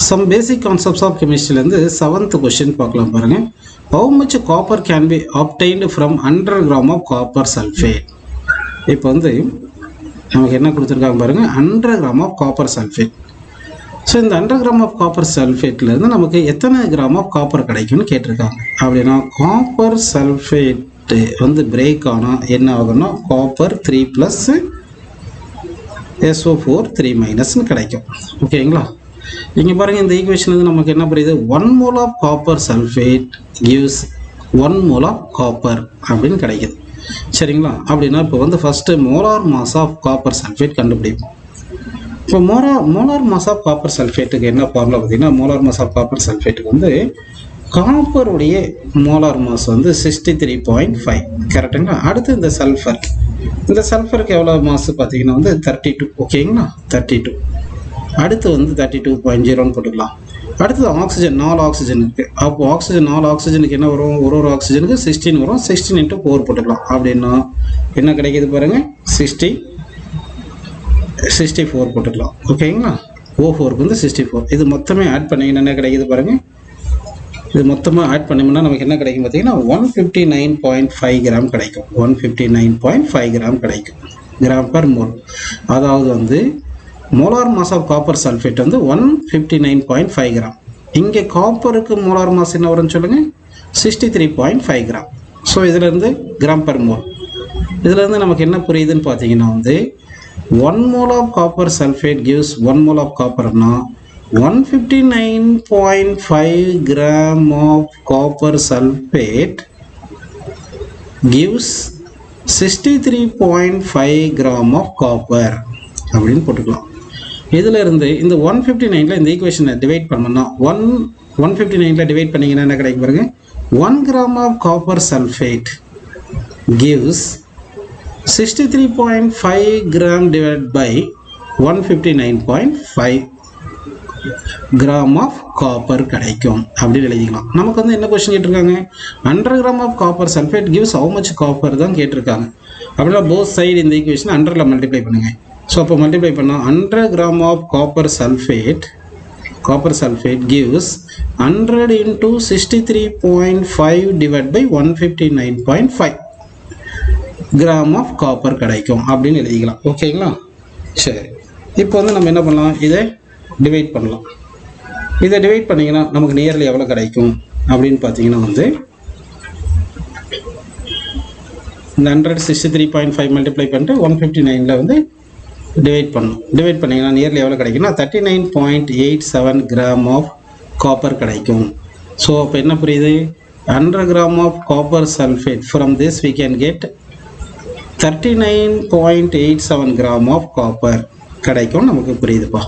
Some basic concepts of chemistry வந்து 7th question பார்க்கலாம் பாருங்க. How much copper can be obtained from 100 gram of copper sulfate? இப்போ வந்து நமக்கு என்ன கொடுத்துருக்காங்க பாருங்க, 100 gram of copper sulfate. So இந்த 100 gram of copper sulfateல இருந்து நமக்கு எத்தனை கிராம் ஆஃப் காப்பர் கிடைக்கும்னு கேட்டிருக்காங்க. அப்படின்னா காப்பர் சல்ஃபேட் வந்து பிரேக் ஆனால் என்ன ஆகும்னா காப்பர் 3+ SO4 3- கிடைக்கும். ஓகேங்களா? இங்கே பாருங்கள், இந்த ஈக்குவேஷன் வந்து நமக்கு என்ன புரியுது, 1 mole of copper sulfate gives 1 mole of copper அப்படின்னு கிடைக்குது. சரிங்களா? அப்படின்னா இப்போ வந்து first molar mass of copper sulphate கண்டுபிடிப்போம். இப்போ மோலார் மாஸ் ஆஃப் காப்பர் சல்ஃபேட்டுக்கு என்ன ஃபார்முலா பார்த்தீங்கன்னா, மோலார் மாஸ் ஆஃப் காப்பர் சல்ஃபேட்டுக்கு வந்து காப்பருடைய மோலார் மாஸ் வந்து 63.5 கரெக்டுங்களா? அடுத்து இந்த சல்ஃபருக்கு எவ்வளோ மாஸ் பார்த்தீங்கன்னா வந்து 32. ஓகேங்களா? 32. அடுத்து வந்து 32.0 போட்டுக்கலாம். அடுத்தது ஆக்சிஜன், 4 ஆக்சிஜன் இருக்குது. அப்போ ஆக்சிஜன் 4 ஆக்சிஜனுக்கு என்ன வரும், ஒரு ஆக்சிஜனுக்கு 16 வரும். 16 × 4 போட்டுக்கலாம். அப்படின்னா என்ன கிடைக்கிது பாருங்கள், 64 போட்டுக்கலாம். ஓகேங்களா? O4க்கு வந்து 64. இது மொத்தமே ஆட் பண்ணிங்கன்னா என்ன கிடைக்கிது பாருங்கள், இது மொத்தமாக ஆட் பண்ணிங்கன்னா நமக்கு என்ன கிடைக்கும் பார்த்தீங்கன்னா 159.5 கிராம் கிடைக்கும். 159.5 கிராம் கிடைக்கும், கிராம் பர் மோல். அதாவது வந்து molar mass of copper sulphate வந்து 159.5 கிராம். இங்கே காப்பருக்கு மோலார் மாஸ் என்ன வரும்னு சொல்லுங்கள், 63.5 கிராம். ஸோ இதிலேருந்து கிராம் பர் மோல். இதிலேருந்து நமக்கு என்ன புரியுதுன்னு பார்த்தீங்கன்னா வந்து 1 mole of copper sulfate gives 1 mole of copperனா 159.5 gram of copper sulfate gives 63.5 gram of copper அப்படின்னு போட்டுக்கலாம். இதில் இருந்து இந்த 159ல் இந்த ஈக்குவேஷனை டிவைட் பண்ணோம்னா 159ல் டிவைட் பண்ணிங்கன்னா என்ன கிடைக்கும் பாருங்க, 1 gram of copper sulfate gives 63.5 gram divided by 159.5 gram of copper கிடைக்கும் அப்படின்னு எழுதிக்கலாம். நமக்கு வந்து என்ன கொஸ்டின் கேட்டிருக்காங்க, 100 gram of copper sulfate gives how much copper தான் கேட்டிருக்காங்க. அப்படின்னா போத் சைடு இந்த ஈக்குவேஷன் 100ல் மல்டிப்ளை பண்ணுங்க. ஸோ அப்போ மல்டிப்ளை பண்ணால் 100 gram of copper sulfate gives 100 × 63.5 divided by 159.5 gram of copper கிடைக்கும் அப்படின்னு எழுதிக்கலாம். ஓகேங்களா? சரி, இப்போ வந்து நம்ம என்ன பண்ணலாம், இதை டிவைட் பண்ணலாம். இதை டிவைட் பண்ணிங்கன்னா நமக்கு நியர்லி எவ்வளோ கிடைக்கும் அப்படின்னு பார்த்தீங்கன்னா வந்து இந்த 163.5 மல்டிப்ளை பண்ணிட்டு 159ல் வந்து டிவைட் பண்ணணும். டிவைட் பண்ணிங்கன்னா நியர்லி எவ்வளோ கிடைக்கும்னா 39.87 கிராம் ஆஃப் காப்பர் கிடைக்கும். ஸோ அப்போ என்ன புரியுது, 100 gram of copper sulphate from this we can get 39.87 gram of copper கிடைக்கும் நமக்கு புரியுதுப்பா.